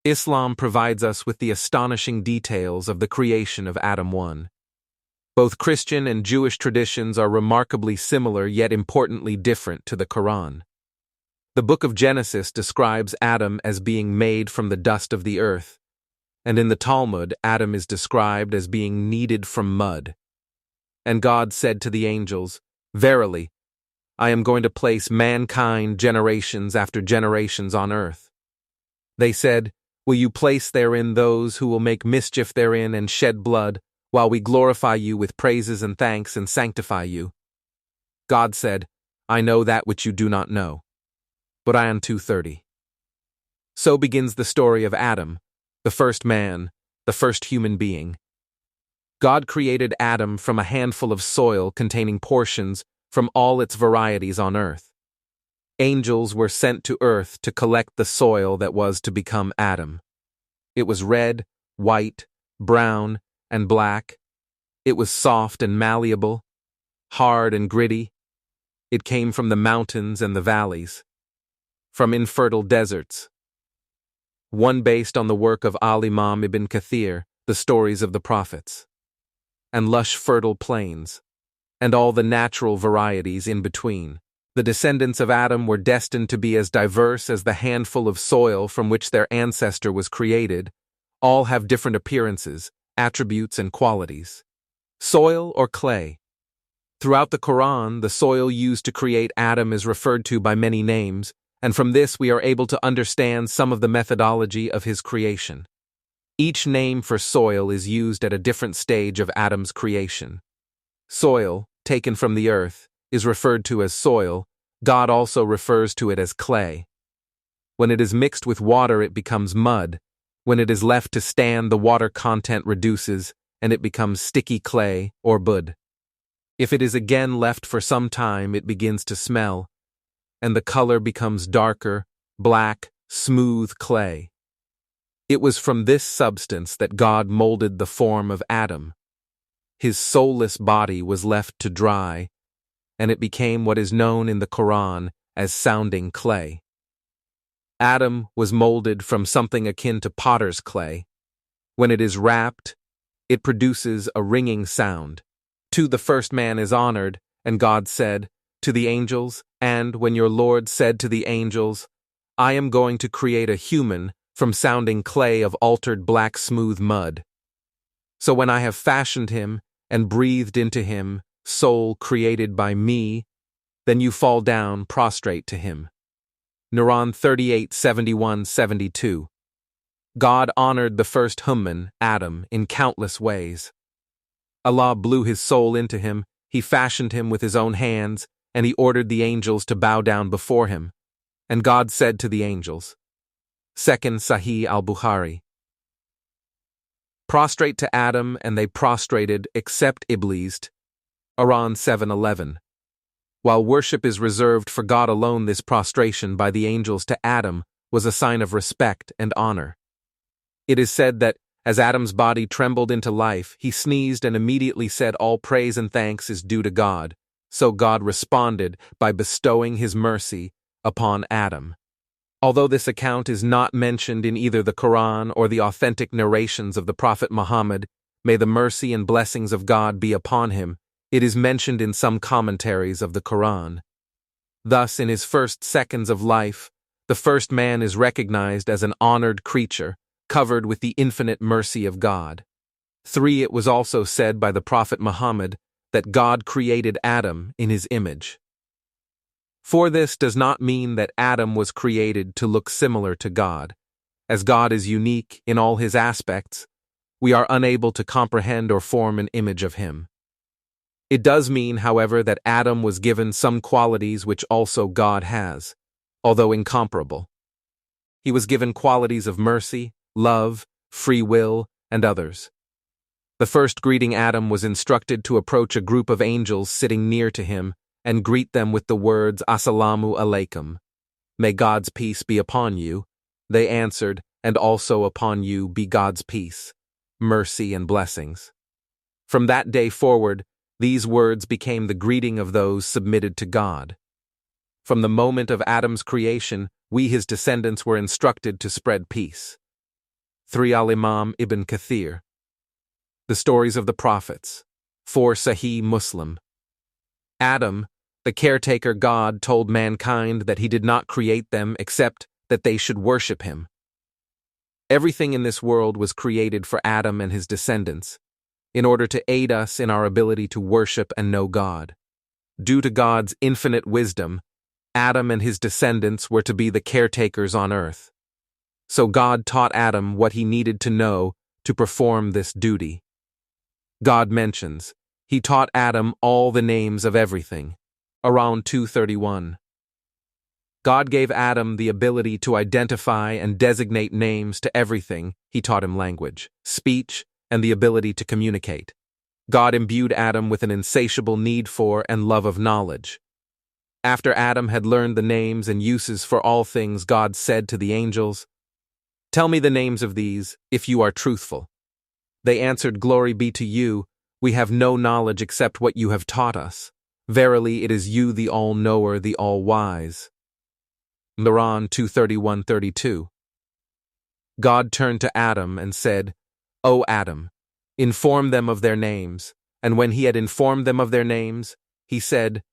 Islam provides us with the astonishing details of the creation of Adam 1. Both Christian and Jewish traditions are remarkably similar yet importantly different to the Quran. The book of Genesis describes Adam as being made from the dust of the earth, and in the Talmud, Adam is described as being kneaded from mud. And God said to the angels, "Verily, I am going to place mankind generations after generations on earth." They said, "Will you place therein those who will make mischief therein and shed blood, while we glorify you with praises and thanks and sanctify you?" God said, "I know that which you do not know." Quran 2:30. So begins the story of Adam, the first man, the first human being. God created Adam from a handful of soil containing portions from all its varieties on earth. Angels were sent to earth to collect the soil that was to become Adam. It was red, white, brown, and black. It was soft and malleable, hard and gritty. It came from the mountains and the valleys, from infertile deserts. One based on the work of Al-Imam ibn Kathir, the stories of the prophets, and lush fertile plains, and all the natural varieties in between. The descendants of Adam were destined to be as diverse as the handful of soil from which their ancestor was created. All have different appearances, attributes, and qualities. Soil or clay. Throughout the Quran, the soil used to create Adam is referred to by many names, and from this we are able to understand some of the methodology of his creation. Each name for soil is used at a different stage of Adam's creation. Soil, taken from the earth, is referred to as soil. God also refers to it as clay. When it is mixed with water, it becomes mud. When it is left to stand, the water content reduces, and it becomes sticky clay or bud. If it is again left for some time, it begins to smell, and the color becomes darker, black, smooth clay. It was from this substance that God molded the form of Adam. His soulless body was left to dry, and it became what is known in the Quran as sounding clay. Adam was molded from something akin to potter's clay. When it is wrapped, it produces a ringing sound. The first man is honored, and God said to the angels, "And when your Lord said to the angels, I am going to create a human from sounding clay of altered black smooth mud. So when I have fashioned him and breathed into him soul created by me, then you fall down prostrate to him." Quran 38:71-72. God honored the first human, Adam, in countless ways. Allah blew his soul into him, he fashioned him with his own hands, and he ordered the angels to bow down before him. And God said to the angels, 2nd Sahih al-Bukhari, "Prostrate to Adam, and they prostrated except Iblis." Quran 7:11. While worship is reserved for God alone, this prostration by the angels to Adam was a sign of respect and honor. It is said that, as Adam's body trembled into life, he sneezed and immediately said, "All praise and thanks is due to God." So God responded by bestowing his mercy upon Adam. Although this account is not mentioned in either the Quran or the authentic narrations of the Prophet Muhammad, may the mercy and blessings of God be upon him, it is mentioned in some commentaries of the Quran. Thus, in his first seconds of life, the first man is recognized as an honored creature, covered with the infinite mercy of God. 3. It was also said by the Prophet Muhammad that God created Adam in his image. 4. This does not mean that Adam was created to look similar to God. As God is unique in all his aspects, we are unable to comprehend or form an image of him. It does mean, however, that Adam was given some qualities which also God has, although incomparable. He was given qualities of mercy, love, free will, and others. The first greeting Adam was instructed to approach a group of angels sitting near to him and greet them with the words, "Assalamu alaikum," "May God's peace be upon you." They answered, "And also upon you be God's peace, mercy, and blessings." From that day forward, these words became the greeting of those submitted to God. From the moment of Adam's creation, we his descendants were instructed to spread peace. 3 Al-Imam Ibn Kathir. The Stories of the Prophets. 4 Sahih Muslim. Adam, the caretaker God, told mankind that he did not create them except that they should worship him. Everything in this world was created for Adam and his descendants, in order to aid us in our ability to worship and know God. Due to God's infinite wisdom, Adam and his descendants were to be the caretakers on earth. So God taught Adam what he needed to know to perform this duty. God mentions, he taught Adam all the names of everything, around 231. God gave Adam the ability to identify and designate names to everything. He taught him language, speech, and the ability to communicate. God imbued Adam with an insatiable need for and love of knowledge. After Adam had learned the names and uses for all things, God said to the angels, "Tell me the names of these, if you are truthful." They answered, "Glory be to you, we have no knowledge except what you have taught us. Verily it is you the all-knower, the all-wise." Quran 2:31-32. God turned to Adam and said, "O Adam, inform them of their names." And when he had informed them of their names, he said,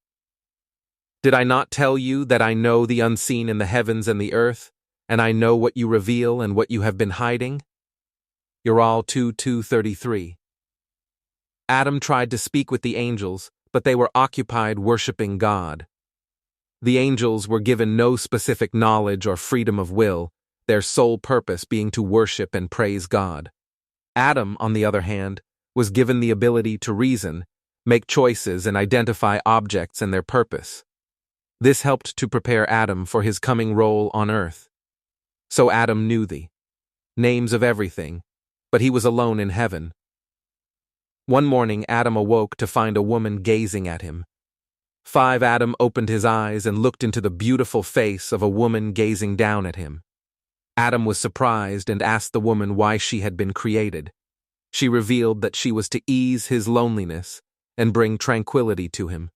"Did I not tell you that I know the unseen in the heavens and the earth, and I know what you reveal and what you have been hiding?" Quran 2:2-33. Adam tried to speak with the angels, but they were occupied worshiping God. The angels were given no specific knowledge or freedom of will, their sole purpose being to worship and praise God. Adam, on the other hand, was given the ability to reason, make choices, and identify objects and their purpose. This helped to prepare Adam for his coming role on earth. So Adam knew the names of everything, but he was alone in heaven. One morning Adam awoke to find a woman gazing at him. 5 Adam opened his eyes and looked into the beautiful face of a woman gazing down at him. Adam was surprised and asked the woman why she had been created. She revealed that she was to ease his loneliness and bring tranquility to him.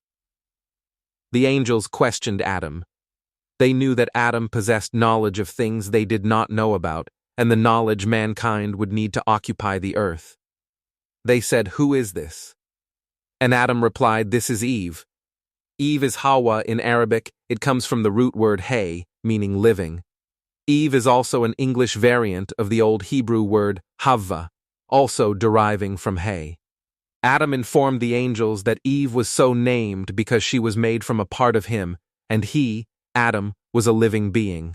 The angels questioned Adam. They knew that Adam possessed knowledge of things they did not know about, and the knowledge mankind would need to occupy the earth. They said, "Who is this?" And Adam replied, "This is Eve." Eve is hawwa in Arabic. It comes from the root word hay, meaning living. Eve is also an English variant of the old Hebrew word hawwa, also deriving from hay. Adam informed the angels that Eve was so named because she was made from a part of him, and he, Adam, was a living being.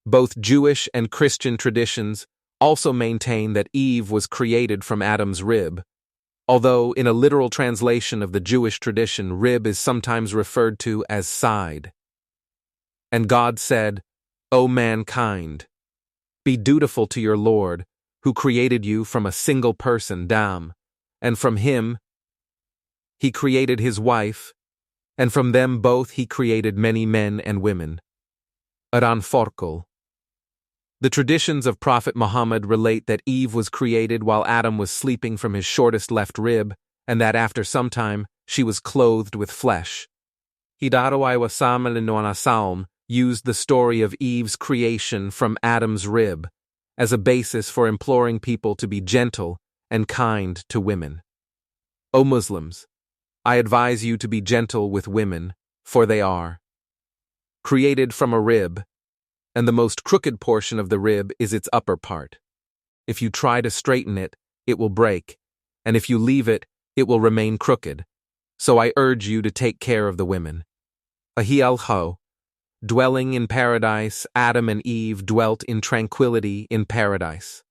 Both Jewish and Christian traditions also maintain that Eve was created from Adam's rib, although in a literal translation of the Jewish tradition, rib is sometimes referred to as side. And God said, "O mankind, be dutiful to your Lord, who created you from a single person, Adam, and from him he created his wife, and from them both he created many men and women." Quran 4. The traditions of Prophet Muhammad relate that Eve was created while Adam was sleeping from his shortest left rib, and that after some time she was clothed with flesh. Hidarawai Wasamal used the story of Eve's creation from Adam's rib as a basis for imploring people to be gentle and kind to women. O Muslims, I advise you to be gentle with women, for they are created from a rib, and the most crooked portion of the rib is its upper part. If you try to straighten it, it will break, and if you leave it, it will remain crooked. So I urge you to take care of the women. Ahi-al-Ho, dwelling in paradise, Adam and Eve dwelt in tranquility in paradise.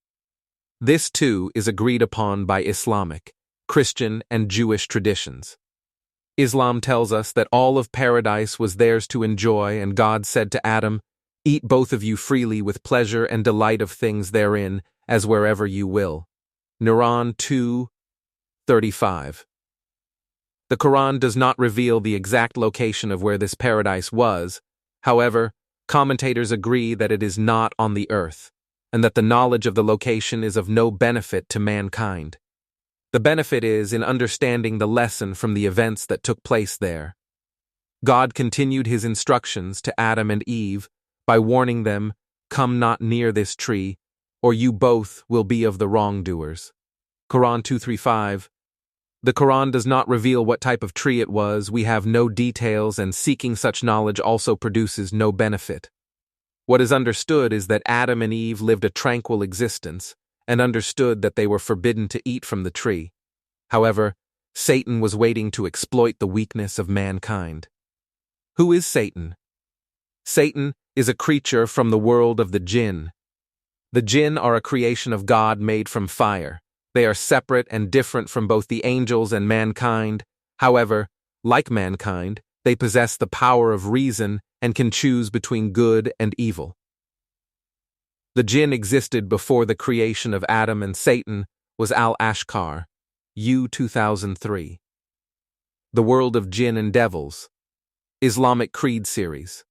This too is agreed upon by Islamic, Christian, and Jewish traditions. Islam tells us that all of paradise was theirs to enjoy, and God said to Adam, "Eat both of you freely with pleasure and delight of things therein, as wherever you will." Quran 2:35. The Quran does not reveal the exact location of where this paradise was. However, commentators agree that it is not on the earth, and that the knowledge of the location is of no benefit to mankind. The benefit is in understanding the lesson from the events that took place there. God continued his instructions to Adam and Eve by warning them, "Come not near this tree, or you both will be of the wrongdoers. Quran 235. The Quran does not reveal what type of tree it was, we have no details, and seeking such knowledge also produces no benefit. What is understood is that Adam and Eve lived a tranquil existence, and understood that they were forbidden to eat from the tree. However, Satan was waiting to exploit the weakness of mankind. Who is Satan? Satan is a creature from the world of the jinn. The jinn are a creation of God made from fire. They are separate and different from both the angels and mankind. However, like mankind, they possess the power of reason and can choose between good and evil. The jinn existed before the creation of Adam, and Satan was Al-Ashkar, U 2003. The World of Jinn and Devils. Islamic Creed Series.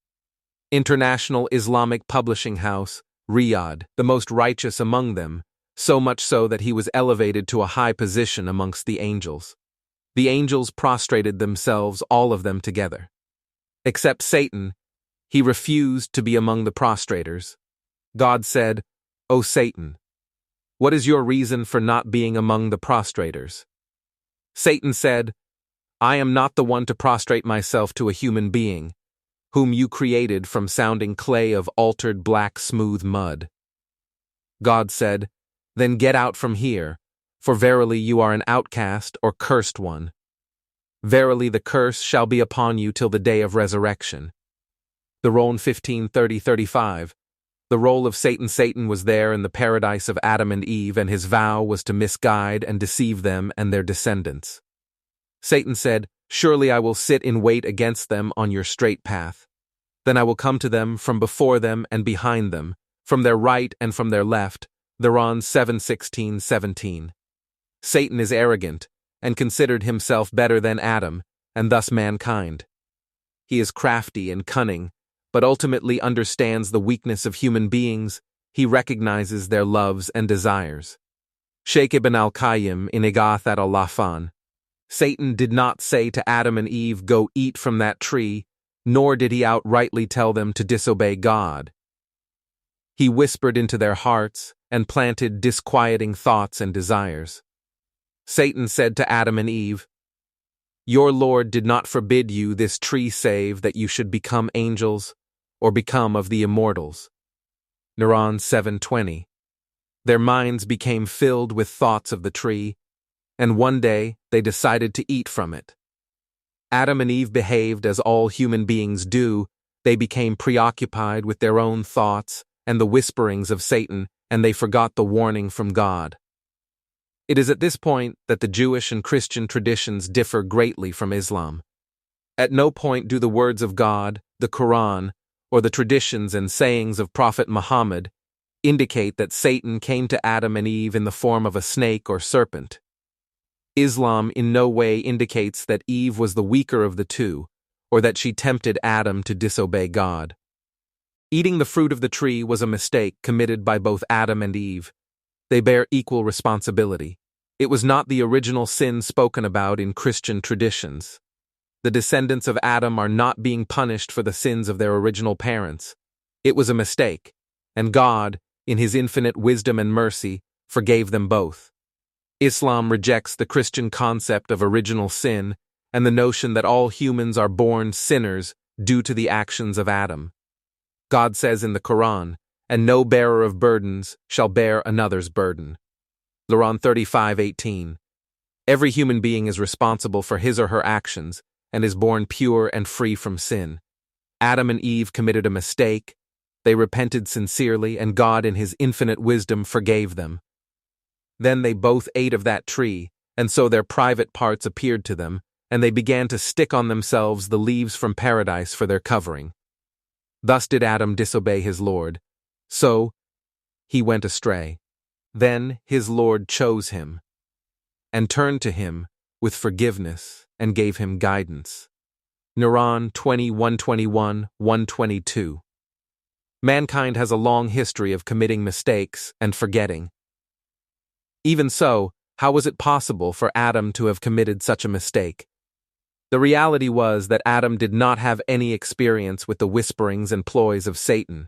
International Islamic Publishing House, Riyadh, the most righteous among them, so much so that he was elevated to a high position amongst the angels. The angels prostrated themselves, all of them together. Except Satan, he refused to be among the prostrators. God said, "O Satan, what is your reason for not being among the prostrators?" Satan said, "I am not the one to prostrate myself to a human being, whom you created from sounding clay of altered black smooth mud." God said, "Then get out from here, for verily you are an outcast or cursed one. Verily the curse shall be upon you till the day of resurrection." The Ron 15:30-35. The role of Satan was there in the paradise of Adam and Eve, and his vow was to misguide and deceive them and their descendants. Satan said, "Surely I will sit in wait against them on your straight path. Then I will come to them from before them and behind them, from their right and from their left." The Ron 7:16-17. Satan is arrogant and considered himself better than Adam, and thus mankind. He is crafty and cunning, but ultimately understands the weakness of human beings. He recognizes their loves and desires. Sheikh Ibn al-Qayyim in Ighathat al-Lahfan. Satan did not say to Adam and Eve, "Go eat from that tree," nor did he outrightly tell them to disobey God. He whispered into their hearts and planted disquieting thoughts and desires. Satan said to Adam and Eve, "Your Lord did not forbid you this tree save that you should become angels or become of the immortals." Quran 7:20. Their minds became filled with thoughts of the tree, and one day they decided to eat from it. Adam and Eve behaved as all human beings do. They became preoccupied with their own thoughts and the whisperings of Satan, and they forgot the warning from God. It is at this point that the Jewish and Christian traditions differ greatly from Islam. At no point do the words of God, the Quran, or the traditions and sayings of Prophet Muhammad indicate that Satan came to Adam and Eve in the form of a snake or serpent. Islam in no way indicates that Eve was the weaker of the two, or that she tempted Adam to disobey God. Eating the fruit of the tree was a mistake committed by both Adam and Eve. They bear equal responsibility. It was not the original sin spoken about in Christian traditions. The descendants of Adam are not being punished for the sins of their original parents. It was a mistake, and God, in His infinite wisdom and mercy, forgave them both. Islam rejects the Christian concept of original sin and the notion that all humans are born sinners due to the actions of Adam. God says in the Quran, "And no bearer of burdens shall bear another's burden." Quran 35:18. Every human being is responsible for his or her actions and is born pure and free from sin. Adam and Eve committed a mistake. They repented sincerely, and God in His infinite wisdom forgave them. Then they both ate of that tree, and so their private parts appeared to them, and they began to stick on themselves the leaves from paradise for their covering. Thus did Adam disobey his Lord. So he went astray. Then his Lord chose him, and turned to him with forgiveness and gave him guidance. Quran 20:121-122. Mankind has a long history of committing mistakes and forgetting. Even so, how was it possible for Adam to have committed such a mistake? The reality was that Adam did not have any experience with the whisperings and ploys of Satan.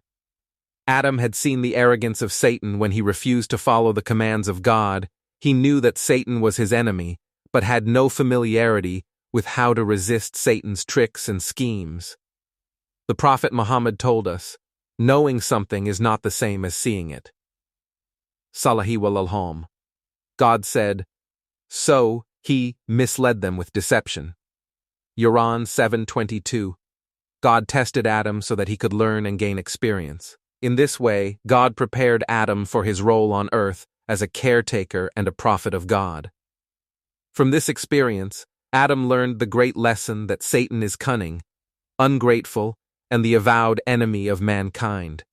Adam had seen the arrogance of Satan when he refused to follow the commands of God. He knew that Satan was his enemy, but had no familiarity with how to resist Satan's tricks and schemes. The Prophet Muhammad told us, knowing something is not the same as seeing it. Salahi wal-alham. God said, so he misled them with deception. Quran 7:22. God tested Adam so that he could learn and gain experience. In this way, God prepared Adam for his role on earth as a caretaker and a prophet of God. From this experience, Adam learned the great lesson that Satan is cunning, ungrateful, and the avowed enemy of mankind.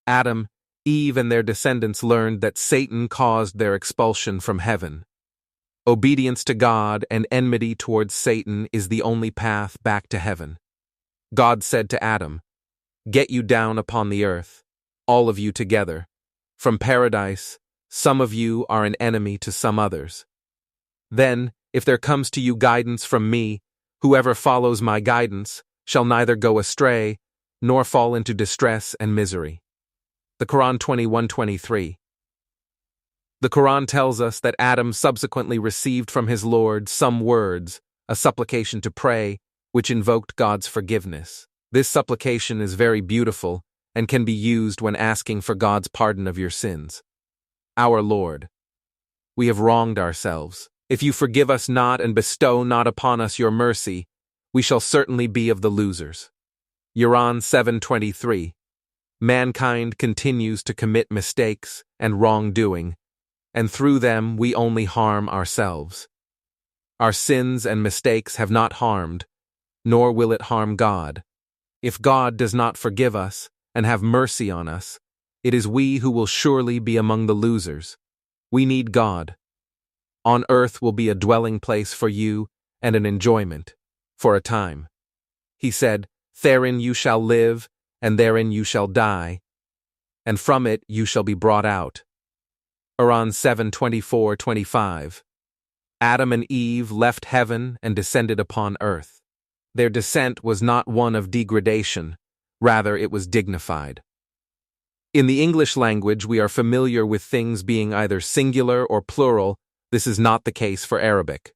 Adam, Eve, and their descendants learned that Satan caused their expulsion from heaven. Obedience to God and enmity towards Satan is the only path back to heaven. God said to Adam, "Get you down upon the earth, all of you together. From paradise, some of you are an enemy to some others. Then, if there comes to you guidance from me, whoever follows my guidance shall neither go astray nor fall into distress and misery." The Quran 21:23. The Quran tells us that Adam subsequently received from his Lord some words, a supplication to pray, which invoked God's forgiveness. This supplication is very beautiful and can be used when asking for God's pardon of your sins. Our Lord, we have wronged ourselves. If you forgive us not and bestow not upon us your mercy, we shall certainly be of the losers. Quran 7:23. Mankind continues to commit mistakes and wrongdoing, and through them we only harm ourselves. Our sins and mistakes have not harmed, nor will it harm God. If God does not forgive us and have mercy on us, it is we who will surely be among the losers. We need God. On earth will be a dwelling place for you and an enjoyment, for a time. He said, "Therein you shall live, and therein you shall die, and from it you shall be brought out." Quran 7:24-25. Adam and Eve left heaven and descended upon earth. Their descent was not one of degradation, rather it was dignified. In the English language, we are familiar with things being either singular or plural. This is not the case for Arabic.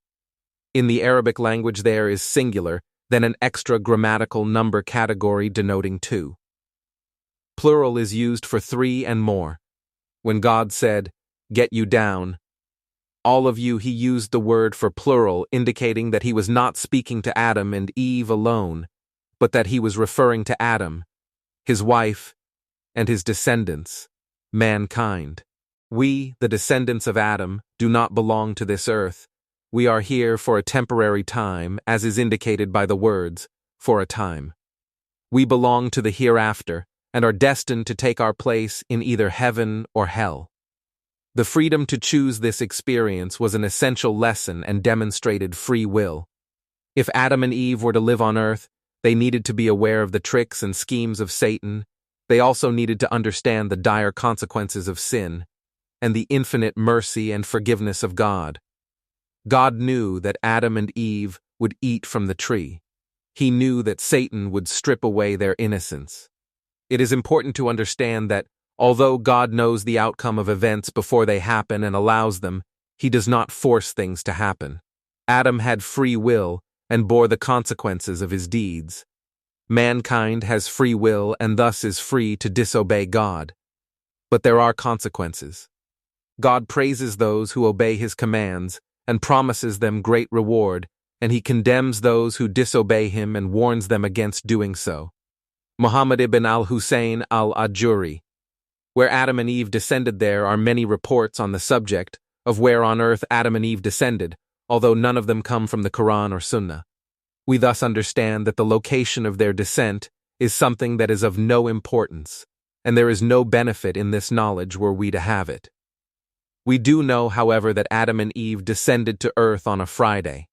In the Arabic language there is singular, then an extra grammatical number category denoting two. Plural is used for three and more. When God said, "Get you down, all of you," he used the word for plural, indicating that he was not speaking to Adam and Eve alone, but that he was referring to Adam, his wife, and his descendants, mankind. We, the descendants of Adam, do not belong to this earth. We are here for a temporary time, as is indicated by the words, "for a time." We belong to the hereafter, and are destined to take our place in either heaven or hell. The freedom to choose this experience was an essential lesson and demonstrated free will. If Adam and Eve were to live on earth, they needed to be aware of the tricks and schemes of Satan. They also needed to understand the dire consequences of sin and the infinite mercy and forgiveness of God. God knew that Adam and Eve would eat from the tree. He knew that Satan would strip away their innocence. It is important to understand that although God knows the outcome of events before they happen and allows them, he does not force things to happen. Adam had free will and bore the consequences of his deeds. Mankind has free will and thus is free to disobey God. But there are consequences. God praises those who obey his commands and promises them great reward, and he condemns those who disobey him and warns them against doing so. Muhammad ibn al-Hussein al-Ajuri. Where Adam and Eve descended, there are many reports on the subject of where on earth Adam and Eve descended, although none of them come from the Quran or Sunnah. We thus understand that the location of their descent is something that is of no importance, and there is no benefit in this knowledge were we to have it. We do know, however, that Adam and Eve descended to earth on a Friday.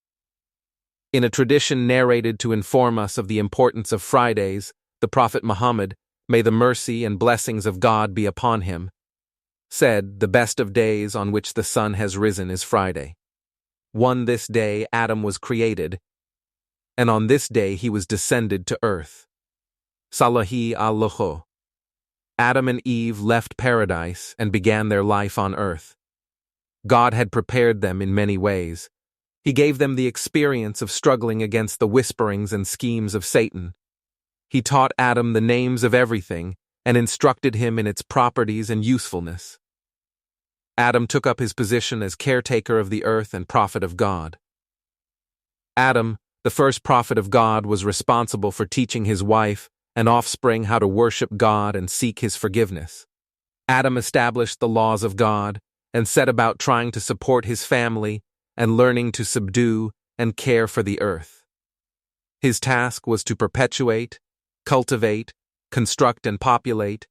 In a tradition narrated to inform us of the importance of Fridays, the Prophet Muhammad, may the mercy and blessings of God be upon him, said, "The best of days on which the sun has risen is Friday. This day Adam was created, and on this day he was descended to earth." Salahi al-Lahu. Adam and Eve left paradise and began their life on earth. God had prepared them in many ways. He gave them the experience of struggling against the whisperings and schemes of Satan. He taught Adam the names of everything and instructed him in its properties and usefulness. Adam took up his position as caretaker of the earth and prophet of God. Adam, the first prophet of God, was responsible for teaching his wife and offspring how to worship God and seek his forgiveness. Adam established the laws of God and set about trying to support his family and learning to subdue and care for the earth. His task was to perpetuate, cultivate, construct, and populate.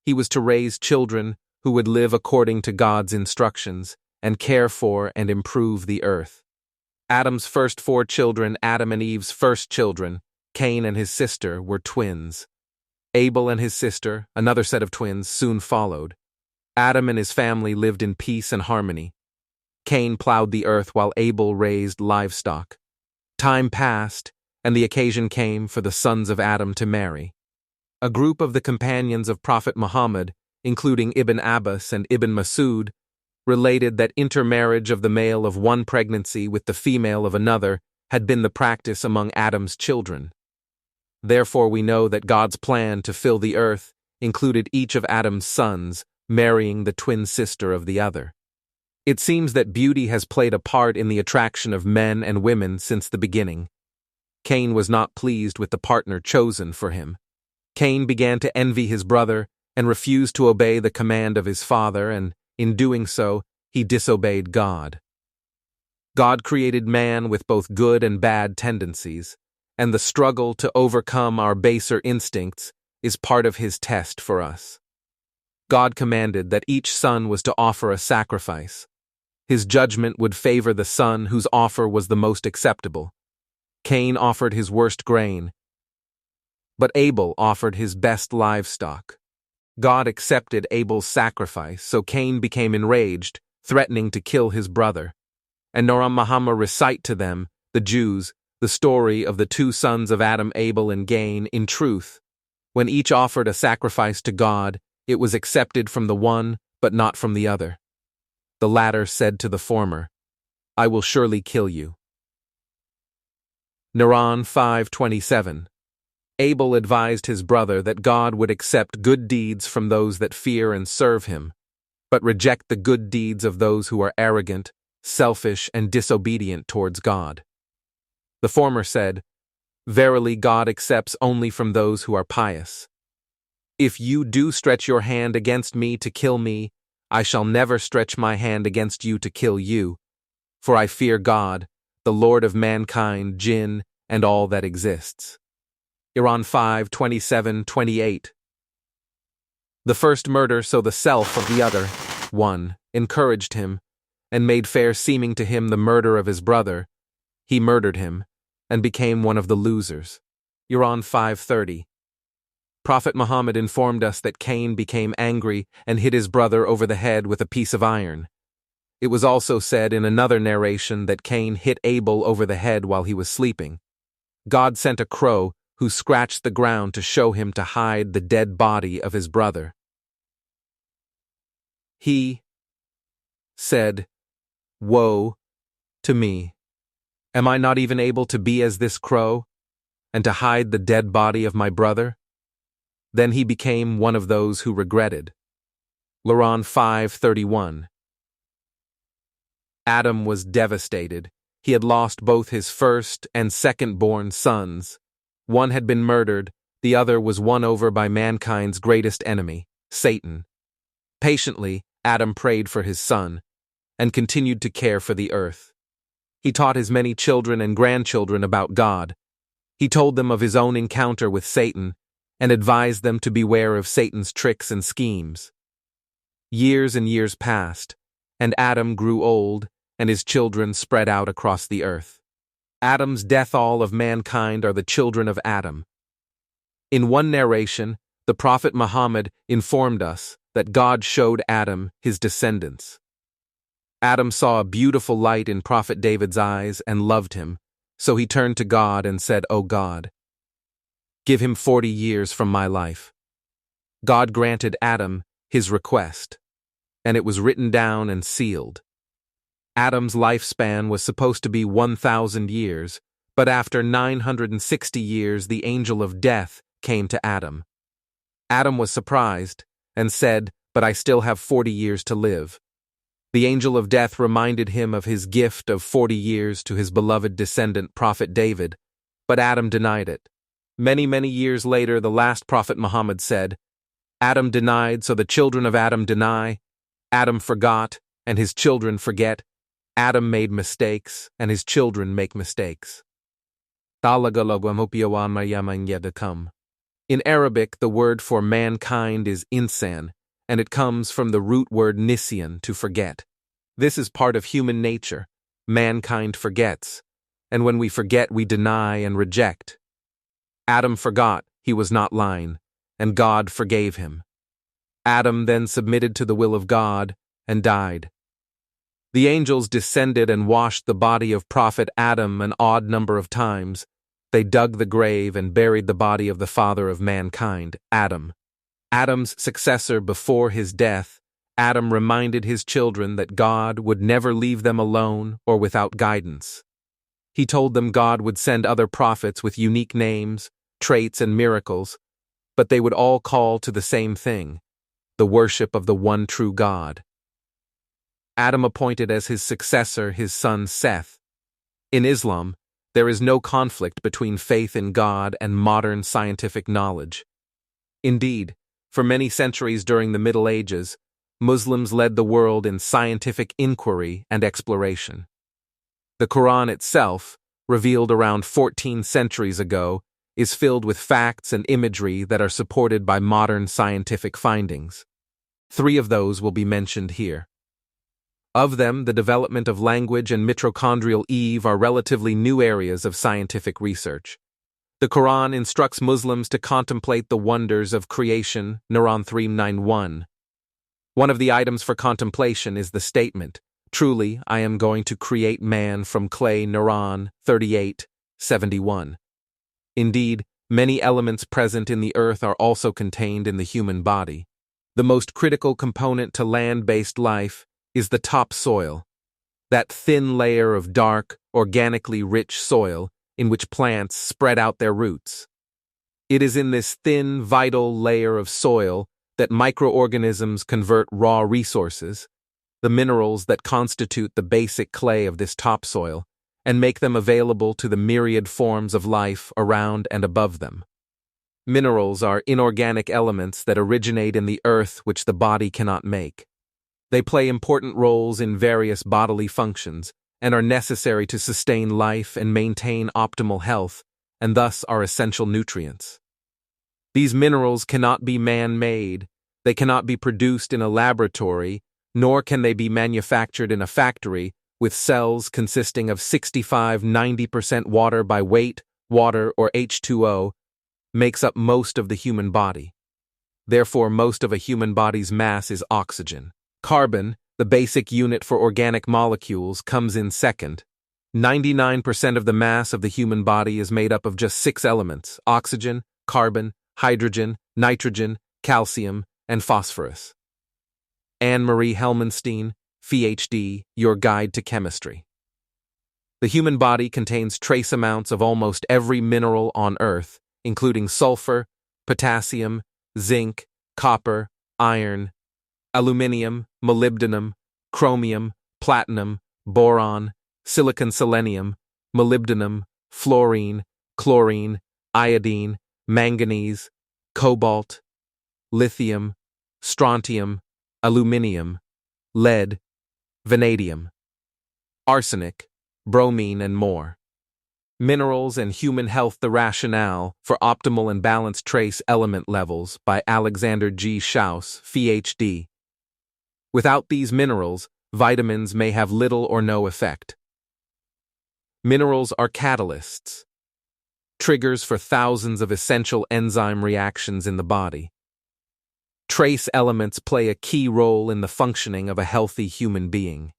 He was to raise children who would live according to God's instructions and care for and improve the earth. Adam's first 4 children, Adam and Eve's first children, Cain and his sister, were twins. Abel and his sister, another set of twins, soon followed. Adam and his family lived in peace and harmony. Cain plowed the earth while Abel raised livestock. Time passed, and the occasion came for the sons of Adam to marry. A group of the companions of Prophet Muhammad, including Ibn Abbas and Ibn Masud, related that intermarriage of the male of one pregnancy with the female of another had been the practice among Adam's children. Therefore we know that God's plan to fill the earth included each of Adam's sons marrying the twin sister of the other. It seems that beauty has played a part in the attraction of men and women since the beginning. Cain was not pleased with the partner chosen for him. Cain began to envy his brother and refused to obey the command of his father, and, in doing so, he disobeyed God. God created man with both good and bad tendencies, and the struggle to overcome our baser instincts is part of his test for us. God commanded that each son was to offer a sacrifice. His judgment would favor the son whose offer was the most acceptable. Cain offered his worst grain, but Abel offered his best livestock. God accepted Abel's sacrifice, so Cain became enraged, threatening to kill his brother. And Nur Muhammad recite to them, the Jews, the story of the 2 sons of Adam, Abel and Cain. In truth, when each offered a sacrifice to God, it was accepted from the one, but not from the other. The latter said to the former, "I will surely kill you." Quran 5:27. Abel advised his brother that God would accept good deeds from those that fear and serve him, but reject the good deeds of those who are arrogant, selfish, and disobedient towards God. The former said, "Verily God accepts only from those who are pious. If you do stretch your hand against me to kill me, I shall never stretch my hand against you to kill you, for I fear God, the Lord of mankind, jinn, and all that exists." Quran 5:27-28. The first murder so the self of the other, one, encouraged him, and made fair seeming to him the murder of his brother. He murdered him, and became one of the losers. Quran 5:30. Prophet Muhammad informed us that Cain became angry and hit his brother over the head with a piece of iron. It was also said in another narration that Cain hit Abel over the head while he was sleeping. God sent a crow who scratched the ground to show him to hide the dead body of his brother. He said, "Woe to me! Am I not even able to be as this crow, and to hide the dead body of my brother?" Then he became one of those who regretted. Quran 5:31. Adam was devastated. He had lost both his first and second-born sons. One had been murdered, the other was won over by mankind's greatest enemy, Satan. Patiently, Adam prayed for his son, and continued to care for the earth. He taught his many children and grandchildren about God. He told them of his own encounter with Satan, and advised them to beware of Satan's tricks and schemes. Years and years passed, and Adam grew old, and his children spread out across the earth. Adam's death, all of mankind are the children of Adam. In one narration, the Prophet Muhammad informed us that God showed Adam his descendants. Adam saw a beautiful light in Prophet David's eyes and loved him, so he turned to God and said, "O God, give him 40 years from my life." God granted Adam his request, and it was written down and sealed. Adam's lifespan was supposed to be 1,000 years, but after 960 years the angel of death came to Adam. Adam was surprised and said, "But I still have 40 years to live." The angel of death reminded him of his gift of 40 years to his beloved descendant, Prophet David, but Adam denied it. Many, many years later, the last prophet Muhammad said, "Adam denied, so the children of Adam deny. Adam forgot, and his children forget. Adam made mistakes, and his children make mistakes." In Arabic, the word for mankind is insan, and it comes from the root word nisyan, to forget. This is part of human nature. Mankind forgets, and when we forget, we deny and reject. Adam forgot, he was not lying, and God forgave him. Adam then submitted to the will of God and died. The angels descended and washed the body of Prophet Adam an odd number of times. They dug the grave and buried the body of the father of mankind, Adam. Adam's successor before his death, Adam reminded his children that God would never leave them alone or without guidance. He told them God would send other prophets with unique names, traits, and miracles, but they would all call to the same thing, the worship of the one true God. Adam appointed as his successor his son Seth. In Islam, there is no conflict between faith in God and modern scientific knowledge. Indeed, for many centuries during the Middle Ages, Muslims led the world in scientific inquiry and exploration. The Quran itself, revealed around 14 centuries ago, is filled with facts and imagery that are supported by modern scientific findings. 3 of those will be mentioned here. Of them, the development of language and mitochondrial Eve are relatively new areas of scientific research. The Quran instructs Muslims to contemplate the wonders of creation, Quran 391. One of the items for contemplation is the statement, "Truly, I am going to create man from clay," Quran 38:71. Indeed, many elements present in the earth are also contained in the human body. The most critical component to land-based life is the topsoil, that thin layer of dark, organically rich soil in which plants spread out their roots. It is in this thin, vital layer of soil that microorganisms convert raw resources, the minerals that constitute the basic clay of this topsoil, and make them available to the myriad forms of life around and above them. Minerals are inorganic elements that originate in the earth which the body cannot make. They play important roles in various bodily functions and are necessary to sustain life and maintain optimal health, and thus are essential nutrients. These minerals cannot be man-made, they cannot be produced in a laboratory, nor can they be manufactured in a factory with cells consisting of 65–90% water by weight. Water, or H2O, makes up most of the human body. Therefore, most of a human body's mass is oxygen. Carbon, the basic unit for organic molecules, comes in second. 99% of the mass of the human body is made up of just 6 elements: oxygen, carbon, hydrogen, nitrogen, calcium, and phosphorus. Anne-Marie Helmenstein, Ph.D., Your Guide to Chemistry. The human body contains trace amounts of almost every mineral on Earth, including sulfur, potassium, zinc, copper, iron, aluminium, molybdenum, chromium, platinum, boron, silicon, selenium, molybdenum, fluorine, chlorine, iodine, manganese, cobalt, lithium, strontium, aluminium, lead, vanadium, arsenic, bromine, and more. Minerals and Human Health: The Rationale for Optimal and Balanced Trace Element Levels by Alexander G. Schaus, Ph.D. Without these minerals, vitamins may have little or no effect. Minerals are catalysts, triggers for thousands of essential enzyme reactions in the body. Trace elements play a key role in the functioning of a healthy human being.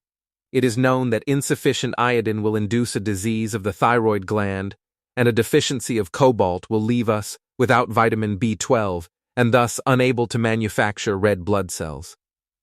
It is known that insufficient iodine will induce a disease of the thyroid gland, and a deficiency of cobalt will leave us without vitamin B12 and thus unable to manufacture red blood cells.